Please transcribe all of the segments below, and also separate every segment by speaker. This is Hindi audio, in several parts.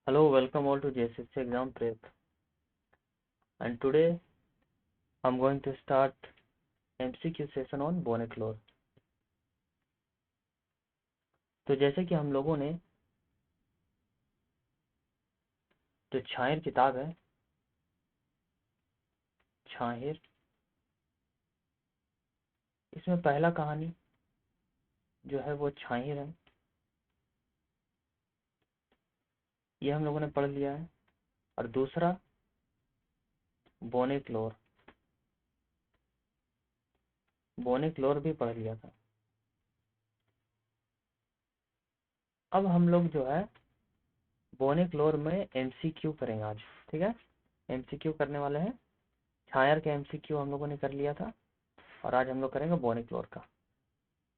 Speaker 1: Hello, welcome all to JSSC exam prep. And today I'm going to start MCQ session on Bonnet-Lore. तो जैसे कि हम लोगों ने जो छाहिर किताब है, छाहिर, इसमें पहला कहानी जो है वो छाहिर है, ये हम लोगों ने पढ़ लिया है। और दूसरा बोनेट-लॉर, बोनेट-लॉर भी पढ़ लिया था। अब हम लोग जो है बोनेट-लॉर में MCQ करेंगे आज, ठीक है। MCQ करने वाले हैं। छाहिर का MCQ हम लोगों ने कर लिया था और आज हम लोग करेंगे बोनेट-लॉर का।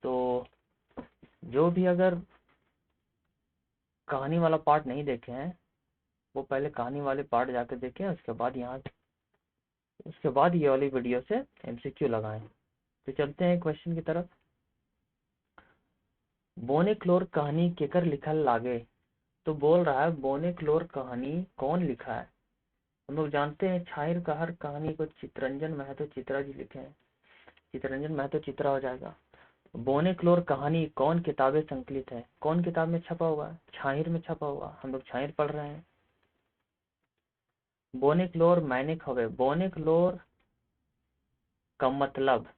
Speaker 1: तो जो भी अगर कहानी वाला पार्ट नहीं देखे हैं वो पहले कहानी वाले पार्ट जाकर देखें, उसके बाद ये वाली वीडियो से MCQ लगाएं। तो चलते हैं क्वेश्चन की तरफ। बोनेट-लॉर कहानी केकर लिखल लागे। तो बोल रहा है बोनेट-लॉर कहानी कौन लिखा है। हम लोग जानते हैं छाहिर का हर कहानी को चित्तरंजन महतो चित्रा जी लिखे हैं। चित्तरंजन महतो चित्रा हो जाएगा। बोनेट-लॉर कहानी कौन किताबें संकलित है, कौन किताब में छपा हुआ है, छाहिर में छपा हुआ। हम लोग छाहिर पढ़ रहे हैं। बोनेट-लॉर मायने हवे, बोनेट-लॉर का मतलब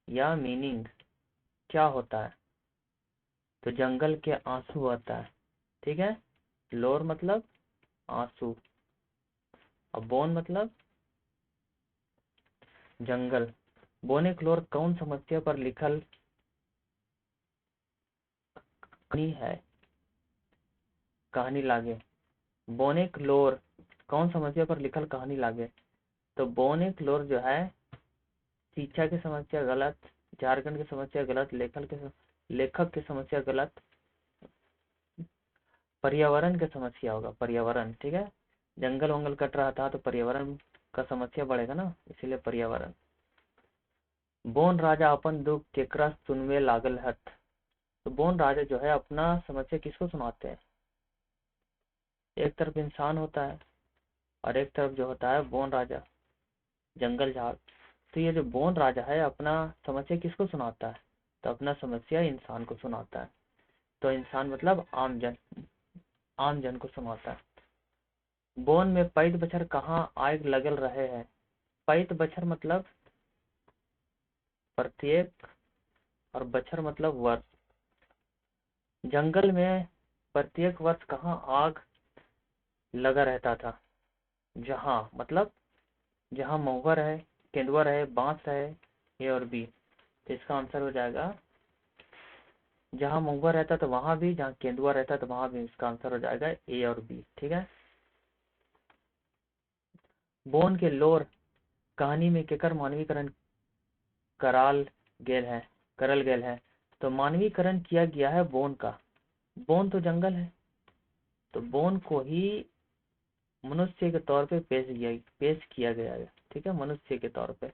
Speaker 1: या मीनिंग क्या होता है। तो जंगल के आंसू आता है, ठीक है। लोर मतलब आंसू और बोन मतलब जंगल। बोनेट-लॉर कौन समस्या पर लिखल कहानी है, कहानी लागे। बोनेट-लॉर कौन समस्या पर लिखल कहानी लागे। तो बोनेट-लॉर जो है शिक्षा की समस्या गलत, झारखंड की समस्या गलत, लेखक की समस्या गलत, पर्यावरण की समस्या होगा, पर्यावरण, ठीक है। जंगल वंगल कट रहा था तो पर्यावरण का समस्या बढ़ेगा ना, इसीलिए पर्यावरण। बोन राजा अपन दुख केकरा सुनवे लागल हत। तो बोन राजा जो है अपना समस्या किसको सुनाते हैं। एक तरफ इंसान होता है और एक तरफ जो होता है बोन राजा, जंगल झाड़। तो ये जो बोन राजा है अपना समस्या किसको सुनाता है। तो अपना समस्या इंसान को सुनाता है। तो इंसान मतलब आम जन को सुनाता है। बोन में पैत बछर कहाँ आग लगल रहे हैं। पैत बछर मतलब प्रत्येक और बछर मतलब वर्ष। जंगल में प्रत्येक वर्ष कहाँ आग लगा रहता था। जहाँ मतलब जहाँ महुआ रहे, केंदुआ रहे, बांस रहे, ए और बी। तो इसका आंसर हो जाएगा जहाँ महुआ रहता तो वहां भी, जहाँ केंदुआ रहता तो वहां भी। इसका आंसर हो जाएगा ए और बी, ठीक है। बोन के लोर कहानी में केकर मानवीकरण कराल गेल है, करल गेल है। तो मानवीकरण किया गया है बोन का। बोन तो जंगल है, तो बोन को ही मनुष्य के तौर पे पेश किया गया है, ठीक है। मनुष्य के तौर पे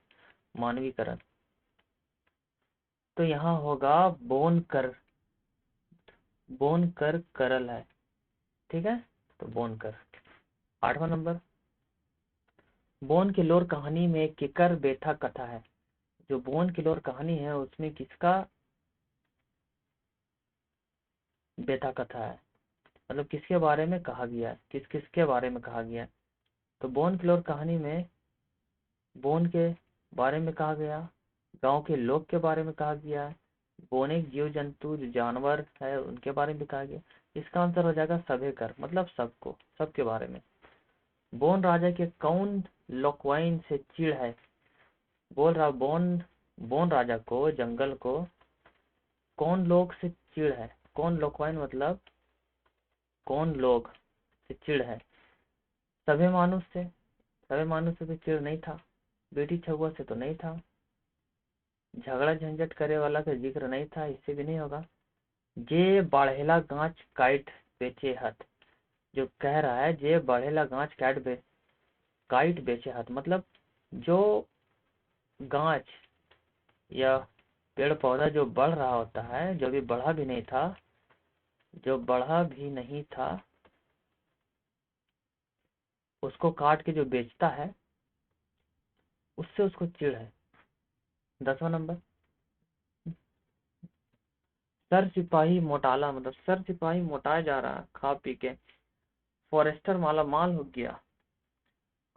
Speaker 1: मानवीकरण। तो यहाँ होगा बोन कर करल है, ठीक है। तो बोन कर। 8वां नंबर, बोन की लोर कहानी में केकर बेथा कथा है। जो बोन की लोर कहानी है उसमें किसका बेथा कथा है, मतलब किसके बारे में कहा गया है, किस किसके बारे में कहा गया है। तो बोन की लोर कहानी में बोन के बारे में कहा गया, गांव के लोग के बारे में कहा गया है, बोन एक जीव जंतु जो जानवर है उनके बारे में कहा गया। इसका आंसर हो जाएगा सभे कर, मतलब सबको, सबके बारे में। बोन राजा के कौन लोकवाइन से चिढ़ है। बोल रहा बोन बोन राजा को, जंगल को कौन लोग से चिढ़ है। कौन लोकवाइन मतलब कौन लोग से चिढ़ है। सभी मानुष से, सभी मानुष से तो चिढ़ नहीं था। बेटी छुआ से तो नहीं था। झगड़ा झंझट करे वाला का जिक्र नहीं था, इससे भी नहीं होगा। जे बढ़ेला गाछ काट बेचे हत। जो कह रहा है जे बढ़ेला गाछ काट बेचे हत, मतलब जो गाछ या पेड़ पौधा जो बढ़ रहा होता है, जो भी बढ़ा भी नहीं था, जो बढ़ा भी नहीं था उसको काट के जो बेचता है उससे उसको चिढ़ है। 10वां नंबर, सर सिपाही मोटाला, मतलब सर सिपाही मोटाया जा रहा खा पी के, फॉरेस्टर माला माल हो गया,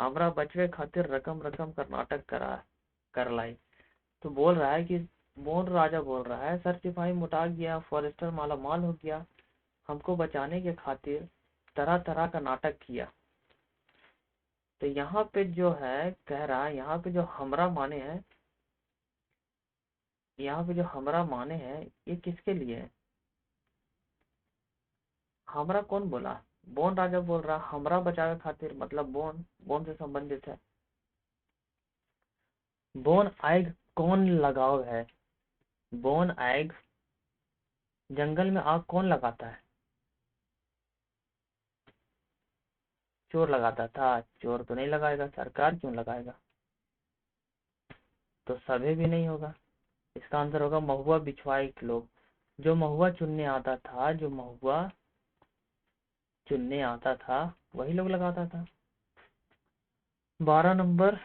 Speaker 1: हमरा बचवे खातिर रकम रकम कर नाटक करा कर लाई। तो बोल रहा है कि मोन राजा बोल रहा है सर सिपाही मोटा गया, फॉरेस्टर माला माल हो गया, हमको बचाने के खातिर तरह तरह का नाटक किया। तो यहाँ पे जो है कह रहा है, यहाँ पे जो हमरा माने हैं, यहाँ पे जो हमरा माने हैं ये किसके लिए है? हमरा कौन बोला? बोन राजा बोल रहा हमरा बचावे खातिर, मतलब बोन, बोन से संबंधित है। बोन आग कौन लगाव है? बोन आग, जंगल में आग कौन लगाता है? चोर लगाता था? चोर तो नहीं लगाएगा, सरकार क्यों लगाएगा? तो सभी भी नहीं होगा। इसका आंसर होगा महुआ बिछवाए लोग। जो महुआ चुनने आता था, जो महुआ चुनने आता था वही लोग लगाता था। 12 नंबर,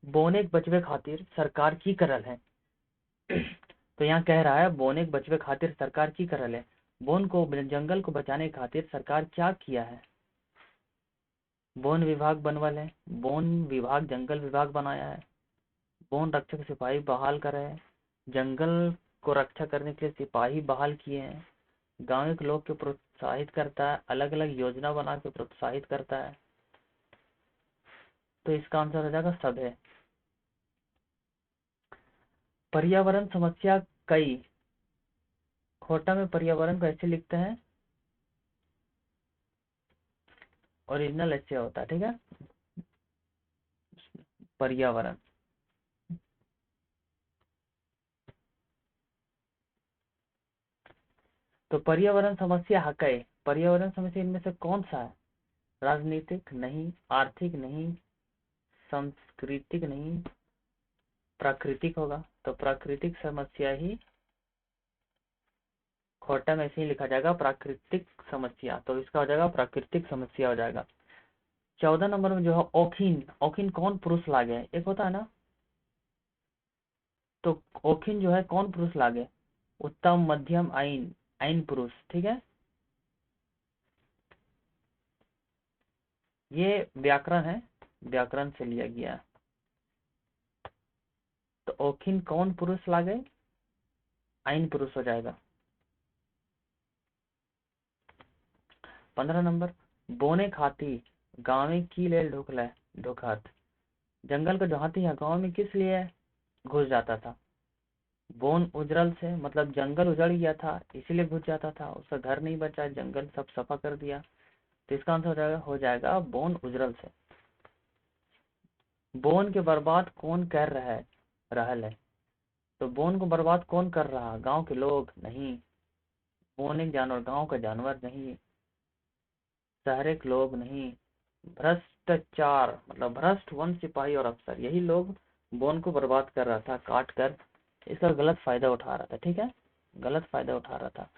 Speaker 1: बोने के बचवे खातिर सरकार की करल है। तो यहाँ कह रहा है बोने के बचवे खातिर सरकार की करल है। बोन को, जंगल को बचाने खातिर सरकार क्या किया है? बोन विभाग बनवल है, बोन विभाग जंगल विभाग बनाया है, बोन रक्षक सिपाही बहाल करे है, जंगल को रक्षा करने के लिए सिपाही बहाल किए हैं, गांव के लोग को प्रोत्साहित करता है, अलग अलग योजना बना के प्रोत्साहित करता है। तो इसका आंसर हो जाएगा सब है। पर्यावरण समस्या कई, खोटा में पर्यावरण को ऐसे लिखते हैं, ओरिजिनल ऐसे होता है, ठीक है। पर्यावरण, तो पर्यावरण समस्या हकई, पर्यावरण समस्या इनमें से कौन सा है? राजनीतिक नहीं, आर्थिक नहीं, सांस्कृतिक नहीं, प्राकृतिक होगा। तो प्राकृतिक समस्या ही, खोटा में ऐसे ही लिखा जाएगा प्राकृतिक समस्या, तो इसका हो जाएगा प्राकृतिक समस्या हो जाएगा। 14 नंबर में जो है औखिन, औखिन कौन पुरुष लागे? एक होता है ना, तो औखिन जो है कौन पुरुष लागे? उत्तम, मध्यम, आइन, आइन पुरुष, ठीक है। ये व्याकरण है, व्याकरण से लिया गया है। तो औखिन कौन पुरुष लागे? आइन पुरुष हो जाएगा। 15 नंबर, बोने खाती गाँव की लेल ढुकले ढुकत, जंगल का जो हाथी है गाँव में किस लिए घुस जाता था? बोन उजरल से, मतलब जंगल उजड़ गया था इसीलिए घुस जाता था, उसका घर नहीं बचा, जंगल सब सफा कर दिया। तो इसका आंसर हो जाएगा बोन उजरल से। बोन के बर्बाद कौन कर रहा है? रहल है। तो बोन को बर्बाद कौन कर रहा? गांव के लोग नहीं, बोन एक जानवर, गांव का जानवर नहीं, शहर के लोग नहीं, भ्रष्टाचार, मतलब भ्रष्ट वन सिपाही और अफसर, यही लोग बोन को बर्बाद कर रहा था काट कर, इसका गलत फायदा उठा रहा था, ठीक है, गलत फायदा उठा रहा था।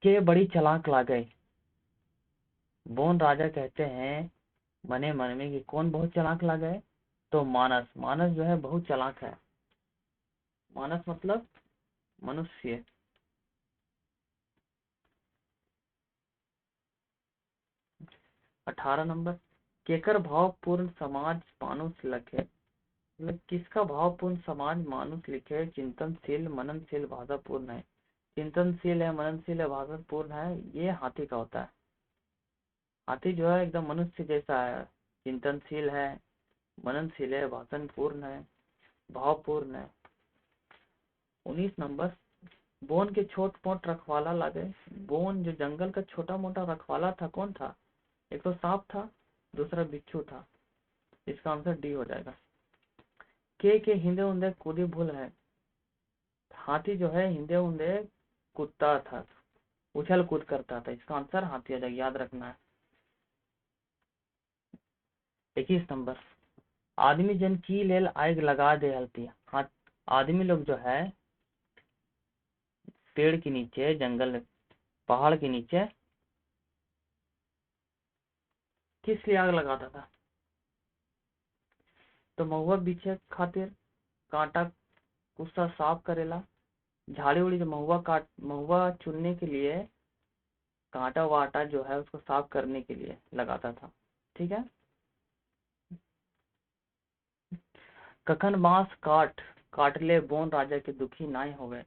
Speaker 1: के बड़ी चालाक ला गए, बोन राजा कहते हैं मने मन में कि कौन बहुत चालाक ला गए? तो मानस, मानस जो है बहुत चालाक है। मानस मतलब मनुष्य। 18 नंबर, केकर भावपूर्ण समाज मानुष लखे, मतलब किसका भावपूर्ण समाज मानुष लिखे? चिंतनशील, मननशील, भाषापूर्ण है। चिंतनशील है, मननशील है, भाषापूर्ण है, ये हाथी का होता है। हाथी जो है एकदम मनुष्य जैसा है, चिंतनशील है, मननशील है, भाषणपूर्ण है, भावपूर्ण है। 19 नंबर, बोन के छोट मोट रखवाला लागे, बोन जो जंगल का छोटा मोटा रखवाला था कौन था? एक तो सांप था, दूसरा बिच्छू था। इसका आंसर डी हो जाएगा। के हिंदे उंदे कूदी भूल है, हाथी जो है हिंदे उंदे कुत्ता था, उछल कूद करता था, इसका आंसर हाथी आ जाएगा, याद रखना है। 21 नंबर, आदमी जन की लेल आग लगा दे हलती, हाँ, आदमी लोग जो है पेड़ के नीचे, जंगल, पहाड़ के नीचे किस लिए आग लगाता था? तो महुआ बीछे खातिर, कांटा गुस्सा साफ करेला, झाड़ी उड़ी, तो महुआ चुनने के लिए, कांटा वाटा जो है उसको साफ करने के लिए लगाता था। ठीक है। कखन बांस काट ले बोन राजा के दुखी नाई हो गए।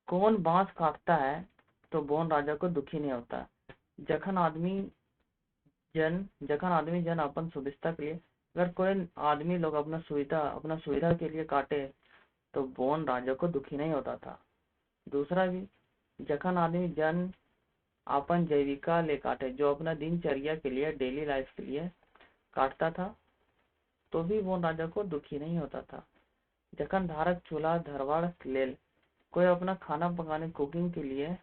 Speaker 1: कौन बांस काटता है तो बोन राजा को दुखी नहीं होता। जखन आदमी जन अपन सुविधा के लिए, अगर कोई आदमी लोग अपना सुविधा के लिए काटे तो बोन राजा को दुखी नहीं होता था। दूसरा भी, जखन आदमी जन अपन जैविका ले काटे, जो अपना दिनचर्या के लिए, डेली लाइफ के लिए काटता था, तो भी बोन राजा को दुखी नहीं होता था। जखन धारक चूल्हा धरवाड़ लेल, कोई अपना खाना पकाने, कुकिंग के लिए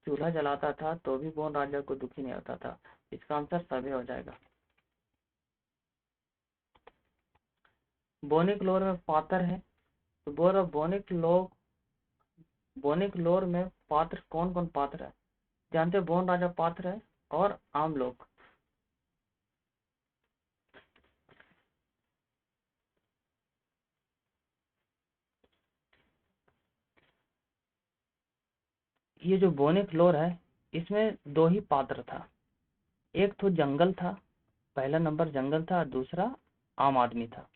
Speaker 1: चूल्हा जलाता था, तो भी बोन राजा को दुखी नहीं होता था। इसका आंसर सभी हो जाएगा। बोनिक लोर में पात्र है, तो बोल बोनिक लोर में पात्र कौन कौन पात्र है? जानते हो, बोन राजा पात्र है और आम लोग। ये जो बोनिक लोर है, इसमें दो ही पात्र था। एक तो जंगल था, पहला नंबर जंगल था, दूसरा आम आदमी था।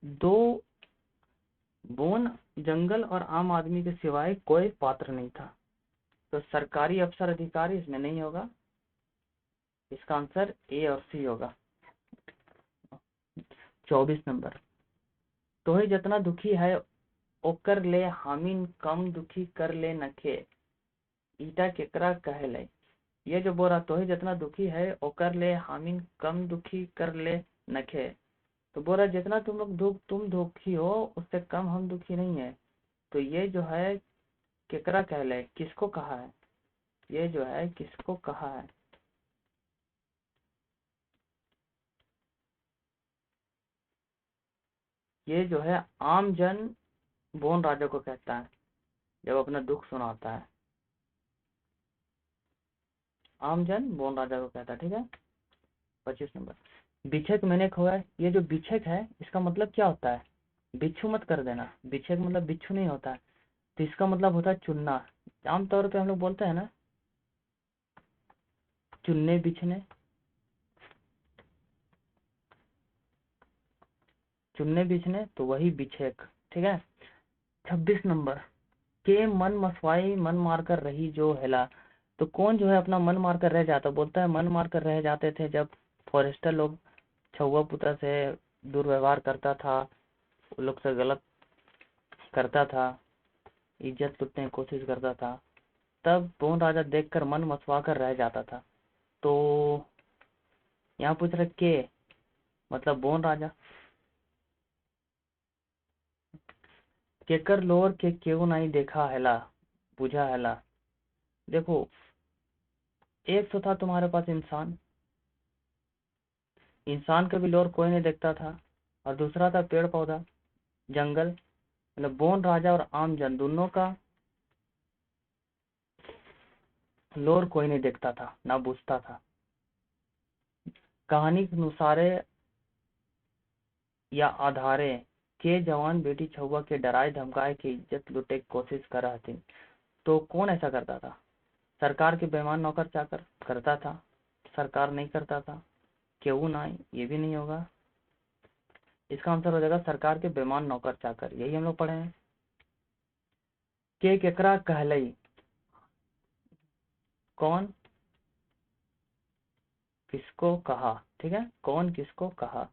Speaker 1: दो बोन, जंगल और आम आदमी के सिवाय कोई पात्र नहीं था। तो सरकारी अफसर अधिकारी इसमें नहीं होगा। इसका आंसर ए और सी होगा। 24 नंबर, तो ही जितना दुखी है ओकर ले हामिन कम दुखी कर ले नखे, ईटा केकरा कहे ले। ये जो बोला, तो ही जितना दुखी है ओकर ले हामिन कम दुखी कर ले नखे, तो बोला जितना तुम दुखी हो उससे कम हम दुखी नहीं है। तो ये जो है केकरा कह ले, किसको कहा है? ये जो है किसको कहा है? ये जो है आम जन बोन राजा को कहता है जब अपना दुख सुनाता है। आम जन बोन राजा को कहता है। ठीक है। 25 नंबर, बिछक मैंने खोया। ये जो बिछक है इसका मतलब क्या होता है? बिच्छू मत कर देना, बिछक मतलब बिच्छू नहीं होता है। तो इसका मतलब होता है चुनना। आमतौर पे हम लोग बोलते हैं ना, चुनने बिछने, चुनने बिछने, तो वही बिछेक। ठीक है। 26 नंबर, के मन मसवाई मन मारकर रही जो हेला। तो कौन जो है अपना मन मारकर रह जाता? बोलता है मन मारकर रह जाते थे जब फॉरेस्टर लोग छुआ पुत्रा से दुर्व्यवहार करता था, उन लोग से गलत करता था, इज्जत लुटने की कोशिश करता था, तब बोन राजा देखकर मन मसवा कर रह जाता था। तो यहाँ पूछ रहे के मतलब बोन राजा। केकर लोर के क्यों नहीं देखा हैला, बुझा हैला। देखो, एक तो था तुम्हारे पास इंसान, इंसान का भी लोर कोई नहीं देखता था, और दूसरा था पेड़ पौधा, जंगल। मतलब बोन राजा और आम जन दोनों का लोर कोई नहीं देखता था, ना बुझता था। कहानी के अनुसारे या आधारे के जवान बेटी छुआ के डराए धमकाए के इज्जत लुटे की कोशिश कर रहे थे। तो कौन ऐसा करता था? सरकार के बेईमान नौकर चाकर करता था, सरकार नहीं करता था। क्यों ना, ये भी नहीं होगा। इसका आंसर हो जाएगा सरकार के बेईमान नौकर चाकर, यही हम लोग पढ़े हैं। के केकरा कहलई, कौन किसको कहा। ठीक है, कौन किसको कहा।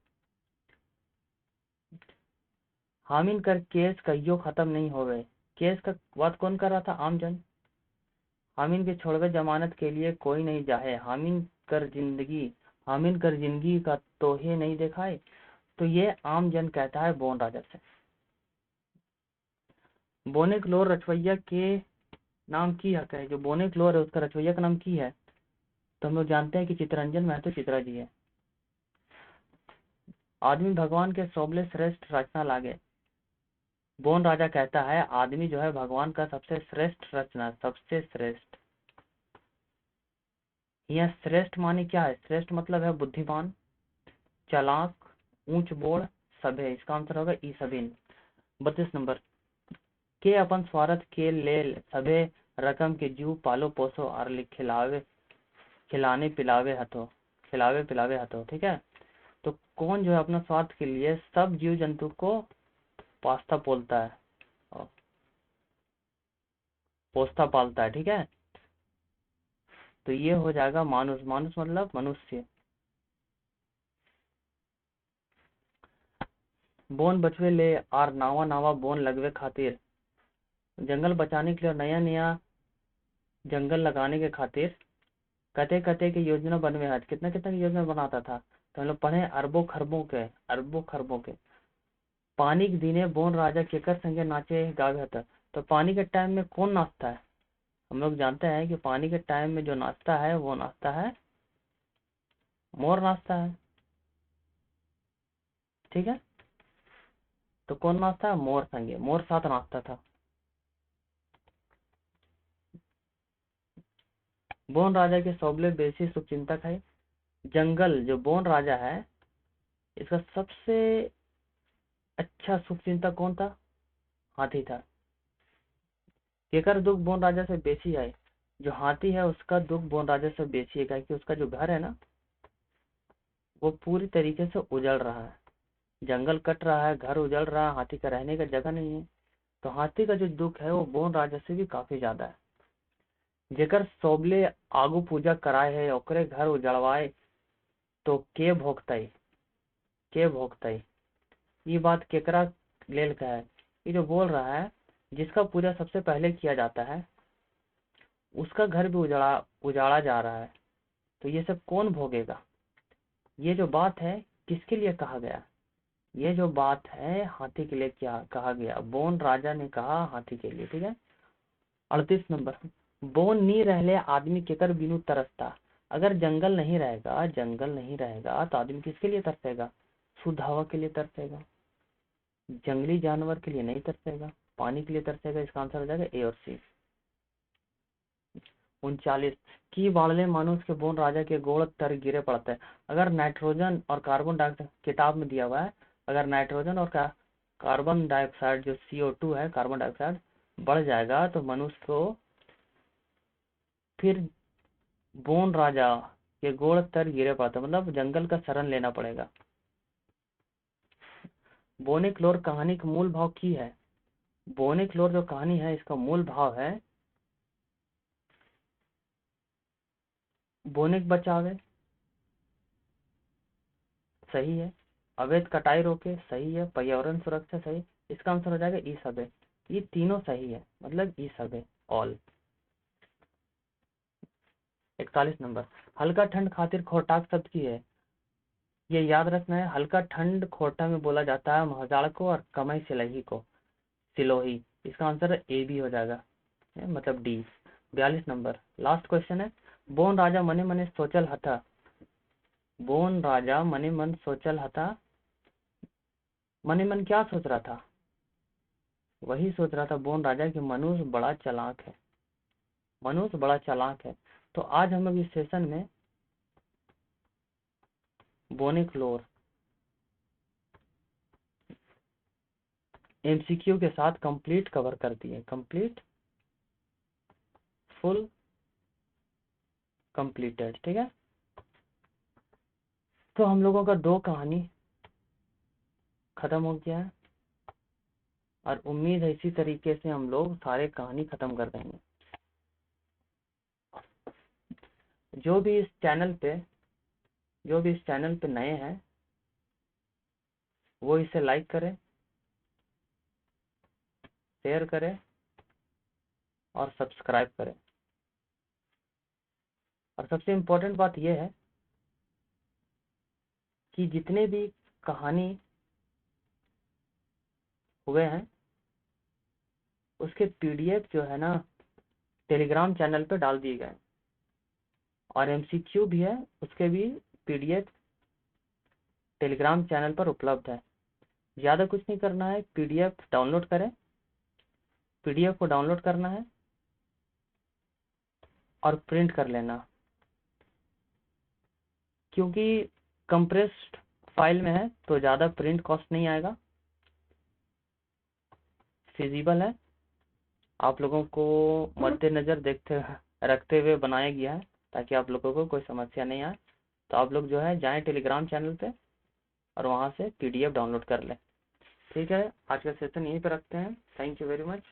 Speaker 1: हामिन कर केस कहियो खत्म नहीं हो गए। केस का बात कौन कर रहा था? आमजन। हामिन के छोड़वे जमानत के लिए कोई नहीं जाए, हामिन कर जिंदगी का तोहे नहीं दिखाए। तो ये आम जन कहता है बोन राजा से। बोने क्लोर रचवैया के नाम की हक है। जो बोने क्लोर है उसका रचवैया का नाम की है, तो हम लोग जानते हैं कि चितरंजन महतो चित्रा जी है। आदमी भगवान के सोबले श्रेष्ठ रचना लागे। बोन राजा कहता है आदमी जो है भगवान का सबसे श्रेष्ठ रचना, सबसे श्रेष्ठ। यह श्रेष्ठ माने क्या है? श्रेष्ठ मतलब है बुद्धिमान, चालाक, ऊंच बोड़, सभ्य। इसका आंसर होगा ई सबिन। 32 नंबर, के अपन स्वार्थ के लेल सभे रकम के जीव पालो पोसो और खिलावे खिलाने पिलावे हतो, खिलावे पिलावे हतो। ठीक है, तो कौन जो है अपना स्वार्थ के लिए सब जीव जंतु को पास्ता पोलता है, पोसता पालता है। ठीक है, तो ये हो जाएगा मानुष। मानुष मतलब मनुष्य। बोन बचवे ले आर नावा नावा बोन लगवे खातिर, जंगल बचाने के लिए नया नया जंगल लगाने के खातिर कते कते की योजना बनवे है। कितना कितना की योजना बनाता था? तो हम लोग पढ़े अरबों खरबों के, अरबों खरबों के। पानी के दिने बोन राजा केकर संगे नाचे गावे था। तो पानी के टाइम में कौन नाचता है? हम लोग जानते हैं कि पानी के टाइम में जो नाचता है वो नाचता है, मोर नाचता है। ठीक है, तो कौन नाचता है? मोर संगे, मोर साथ नाचता था। बोन राजा के सबले बेसी शुभचिंतक है। जंगल जो बोन राजा है इसका सबसे अच्छा शुभचिंतक कौन था? हाथी था। केकर दुख बोन राजा से बेसी है? जो हाथी है उसका दुख बोन राजा से बेसी है, क्योंकि उसका जो घर है ना वो पूरी तरीके से उजड़ रहा है, जंगल कट रहा है, घर उजड़ रहा है, हाथी का रहने का जगह नहीं है। तो हाथी का जो दुख है वो बोन राजा से भी काफी ज्यादा है। जेकर सोबले आगू पूजा कराए है ओकरे घर उजड़वाए तो के भोगतई, के भोगतई। ये बात केकरा लेल का है? ये जो बोल रहा है जिसका पूजा सबसे पहले किया जाता है उसका घर भी उजाड़ा जा रहा है, तो ये सब कौन भोगेगा? ये जो बात है किसके लिए कहा गया? ये जो बात है हाथी के लिए क्या कहा गया? बोन राजा ने कहा हाथी के लिए। ठीक है, 38 नंबर, बोन नी रहले आदमी केकर बिनु तरसता। अगर जंगल नहीं रहेगा, जंगल नहीं रहेगा तो आदमी किसके लिए तरसेगा? शुद्ध हवा के लिए तरसेगा, जंगली जानवर के लिए नहीं तरसेगा, पानी के लिए तरसेगा। इसका आंसर हो जाएगा ए और सी। 39, की बाड़ले मानुष के बोन राजा के गोड़ तर गिरे पड़ता है। अगर नाइट्रोजन और कार्बन डाइऑक्साइड किताब में दिया हुआ है, अगर नाइट्रोजन और कार्बन डाइऑक्साइड जो CO2 है, कार्बन डाइऑक्साइड बढ़ जाएगा तो मनुष्य को फिर बोन राजा के गोड़ तर गिरे पड़ता है, मतलब जंगल का शरण लेना पड़ेगा। बोनिक्लोर कहानी का मूल भाव की है? बोनिक्लोर जो कहानी है इसका मूल भाव है बोनिक बचावे, सही है। अवैध कटाई रोके, सही है। पर्यावरण सुरक्षा, सही। इसका आंसर हो जाएगा ई सब है। ये तीनों सही है, मतलब ई सब है, ऑल। 41 नंबर, हल्का ठंड खातिर खोटाक शब्द की है। ये याद रखना है, हल्का ठंड खोटा में बोला जाता है महजाड़ को और कमई सिलही को, सिलोही। इसका आंसर ए भी हो जाएगा, मतलब डी। 42 नंबर, लास्ट क्वेश्चन है। बोन राजा मने मने सोचल हथा। बोन राजा मने मन सोचल हथा, मने मन क्या सोच रहा था? वही सोच रहा था बोन राजा कि मनुष्य बड़ा चालाक है, मनुष्य बड़ा चालाक है। तो आज हम लोग इस सेशन में बोनिक्लोर MCQ के साथ कंप्लीट कवर कर दिए, कंप्लीट, फुल कंप्लीटेड। ठीक है, तो हम लोगों का 2 कहानी खत्म हो गया है और उम्मीद है इसी तरीके से हम लोग सारे कहानी खत्म कर देंगे। जो भी इस चैनल पे नए हैं वो इसे लाइक करें, शेयर करें और सब्सक्राइब करें। और सबसे इम्पोर्टेंट बात यह है कि जितने भी कहानी हुए हैं उसके PDF जो है ना टेलीग्राम चैनल पे डाल दिए गए, और MCQ भी है उसके भी PDF टेलीग्राम चैनल पर उपलब्ध है। ज़्यादा कुछ नहीं करना है, पीडीएफ डाउनलोड करें, पीडीएफ को डाउनलोड करना है और प्रिंट कर लेना, क्योंकि कंप्रेस्ड फाइल में है तो ज़्यादा प्रिंट कॉस्ट नहीं आएगा, फिजिबल है, आप लोगों को मद्देनज़र रखते हुए बनाया गया है ताकि आप लोगों को कोई समस्या नहीं आए। तो आप लोग जो है जाएं टेलीग्राम चैनल पे और वहाँ से पीडीएफ डाउनलोड कर लें। ठीक है, आज का सेशन यहीं पे रखते हैं। Thank you very much.